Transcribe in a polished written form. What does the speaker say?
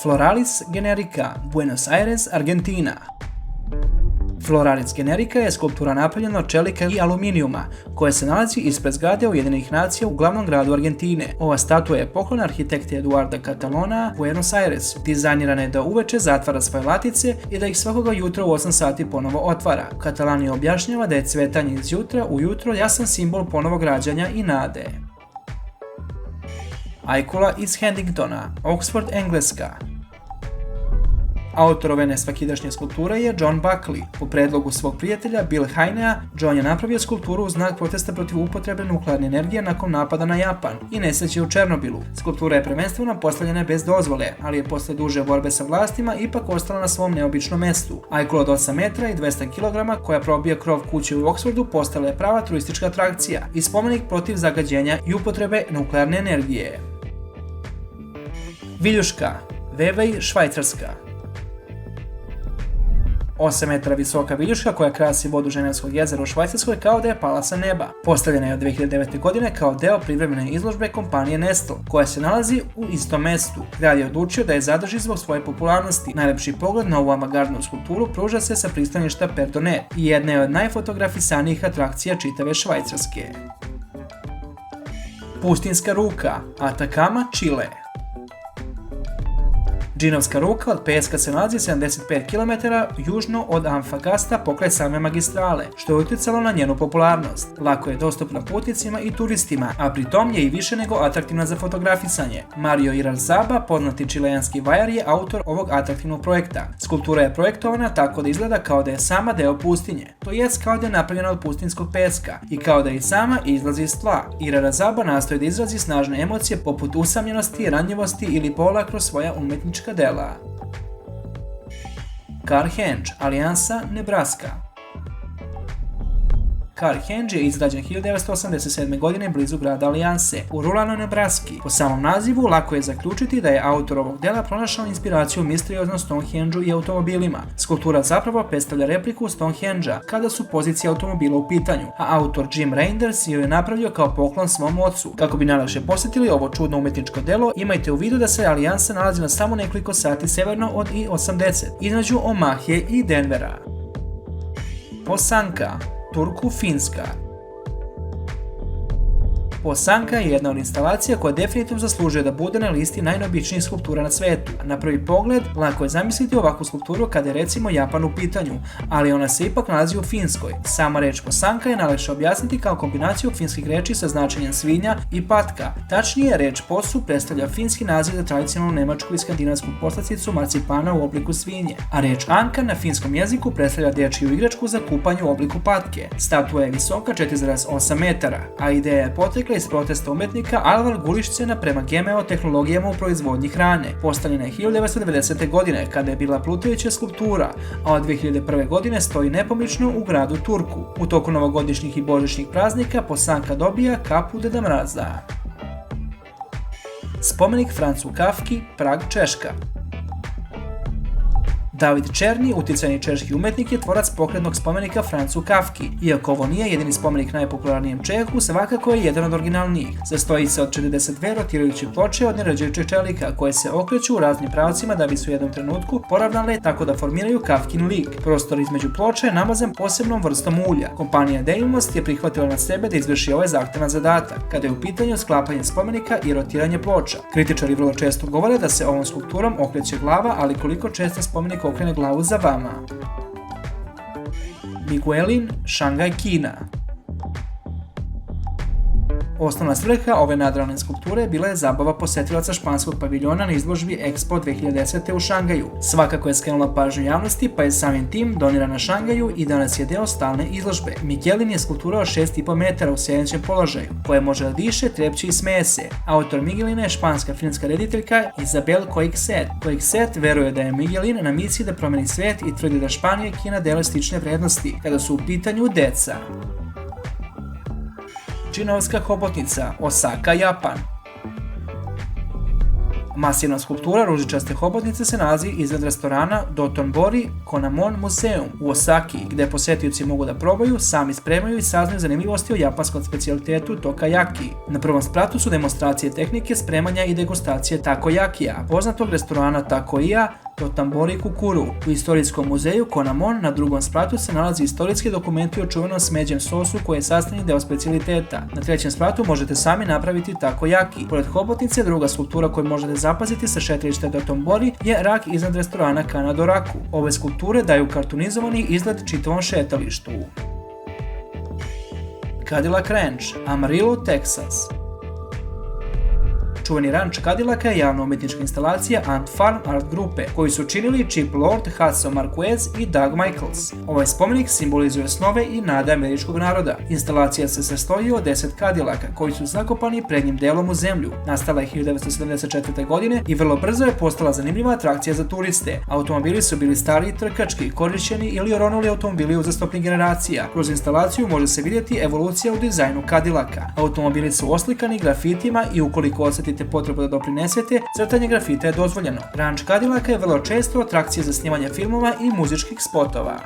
Floralis generica, Buenos Aires, Argentina. Floralis generica je skulptura napravljena od čelika i aluminijuma, koja se nalazi ispred zgrade Ujedinjenih nacija u glavnom gradu Argentine. Ova statua je poklon arhitekte Eduarda Catalona, Buenos Aires. Dizajnirana je da uveče zatvara svoje latice i da ih svakoga jutra u 8 sati ponovo otvara. Catalani objašnjava da je cvetanje iz jutra u jutro jasan simbol ponovog rađanja i nade. Ajkula iz Haddingtona, Oxford, Engleska. Autor ove nesvakidašnje skulpture je John Buckley. Po predlogu svog prijatelja Bill Haynea, John je napravio skulpturu u znak protesta protiv upotrebe nuklearne energije nakon napada na Japan i nesreće u Černobilu. Skulptura je prvenstveno postavljena bez dozvole, ali je posle duže borbe sa vlastima ipak ostala na svom neobičnom mestu. Ajkula od 8 metra i 200 kg koja probija krov kuće u Oxfordu postala je prava turistička atrakcija i spomenik protiv zagađenja i upotrebe nuklearne energije. Viljuška, Vevej, Švajcarska. 8 metara visoka viljuška koja krasi vodu Ženevskog jezera u Švajcarskoj kao da je pala sa neba. Postavljena je od 2009. godine kao deo privremene izložbe kompanije Nestle, koja se nalazi u istom mestu. Grad je odlučio da je zadrži zbog svoje popularnosti. Najlepši pogled na ovu avangardnu skulpturu pruža se sa pristaništa Perdonet i jedna je od najfotografisanijih atrakcija čitave Švajcarske. Pustinjska ruka, Atacama, Čile. Džinovska ruka od peska se nalazi 75 km južno od Antofagasta pokraj same magistrale, što je utjecalo na njenu popularnost. Lako je dostupna putnicima i turistima, a pritom je i više nego atraktivna za fotografisanje. Mario Irazaba, poznati čileanski vajar, je autor ovog atraktivnog projekta. Skulptura je projektovana tako da izgleda kao da je sama deo pustinje, to jest kao da je napravljena od pustinjskog peska i kao da i sama izlazi iz tla. Irazaba nastoji da izrazi snažne emocije poput usamljenosti, ranjivosti ili bola kroz svoja umetnička dela. Carhenge, Alijansa, Nebraska. Carhenge je izgrađen 1987. godine blizu grada Alijanse, u ruralnoj Nebraski. Po samom nazivu lako je zaključiti da je autor ovog dela pronašao inspiraciju u misterioznom Stonehengeu i automobilima. Skulptura zapravo predstavlja repliku Stonehengea kada su pozicije automobila u pitanju, a autor Jim Reinders ju je napravio kao poklon svom ocu. Kako bi najlakše posjetili ovo čudno umetničko delo, imajte u vidu da se Alijansa nalazi na samo nekoliko sati severno od I-80, između Omahe i Denvera. Posanka, Turku, Finska. Posanka je jedna od instalacija koja definitivno zaslužuje da bude na listi najneobičnijih skulptura na svetu. Na prvi pogled, lako je zamisliti ovakvu skulpturu kada je recimo Japan u pitanju, ali ona se ipak nalazi u Finskoj. Sama reč Posanka je najlakše objasniti kao kombinaciju finskih reči sa značenjem svinja i patka. Tačnije, reč posu predstavlja finski naziv za tradicionalnu nemačku i skandinavsku poslasticu marcipana u obliku svinje, a reč anka na finskom jeziku predstavlja dječju igračku za kupanje u obliku patke. Statua je visoka 4,8 metara, a ideja je potekla iz protesta umetnika Alvar Gulišcena prema GMO tehnologijama u proizvodnji hrane. Postavljena je 1990. godine kada je bila plutajuća skulptura, a od 2001. godine stoji nepomično u gradu Turku. U toku novogodišnjih i božićnih praznika Posanka dobija kapu Deda Mraza. Spomenik Francu Kafki, Prag, Češka. David Černi, utjecajni češki umetnik, je tvorac pokretnog spomenika Francu Kafki. Iako ovo nije jedini spomenik najpopularnijem Čehu, svakako je jedan od originalnijih. Sastoji se od 42 rotirajuće ploče od nerađajućeg čelika, koje se okreću u raznim pravcima da bi se u jednom trenutku poravnale tako da formiraju Kafkin lik. Prostor između ploča je namazan posebnom vrstom ulja. Kompanija Deimos je prihvatila na sebe da izvrši ovaj zahtevan zadatak, kada je u pitanju sklapanje spomenika i rotiranje ploča. Kritičari vrlo često govore da se ovom skulpturom okreće glava, ali koliko često spomenik okrene glavu za vama. Miguelin, Šangaj, Kina. Osnovna svrha ove nadrealne skulpture bila je zabava posetilaca španskog paviljona na izložbi Expo 2010. u Šangaju. Svakako je skrenula pažnju javnosti, pa je samim tim donirana Šangaju i danas je deo stalne izložbe. Miguelin je skulptura od 6,5 metara u sjedećem položaju, koje može da diše, trepće i smeje se. Autor Miguelina je španska filmska rediteljka Isabel Coixet. Coixet veruje da je Miguelin na misiji da promeni svet i tvrdi da Španija i Kina dele slične vrednosti kada su u pitanju deca. Džinovska hobotnica, Osaka, Japan. Masivna skulptura ružičaste hobotnice se nalazi iznad restorana Dotonbori Konamon Museum u Osaki, gde posetioci mogu da probaju, sami spremaju i saznaju zanimljivosti o japanskom specijalitetu tokayaki. Na prvom spratu su demonstracije tehnike spremanja i degustacije takojakija, poznatog restorana Takoija Dotonbori Kukuru. U istorijskom muzeju Konamon na drugom spratu se nalazi istorijski dokumenti o čuvenom smeđem sosu koji je sastavni deo specijaliteta. Na trećem spratu možete sami napraviti takoyaki. Pored hobotnice, druga skulptura koju možete zapaziti sa šetališta Dotonbori je rak iznad restorana Kanadoraku. Ove skulpture daju kartonizovani izgled čitavom šetalištu. Cadillac Ranch, Amarillo, Texas. Čuveni ranč Cadillaca je javno-umetnička instalacija Ant Farm Art grupe, koju su činili Chip Lord, Hudson Marquez i Doug Michaels. Ovaj spomenik simbolizuje snove i nade američkog naroda. Instalacija se sastoji od 10 Cadillaca, koji su zakopani prednjim delom u zemlju. Nastala je 1974. godine i vrlo brzo je postala zanimljiva atrakcija za turiste. Automobili su bili stari i trkački, korišćeni ili oronuli automobili uzastopnih generacija. Kroz instalaciju može se vidjeti evolucija u dizajnu Cadillaca. Automobili su oslikani grafitima i ukoliko osetite potrebu da doprinesete, crtanje grafita je dozvoljeno. Ranč Cadillaca je vrlo često atrakcija za snimanje filmova i muzičkih spotova.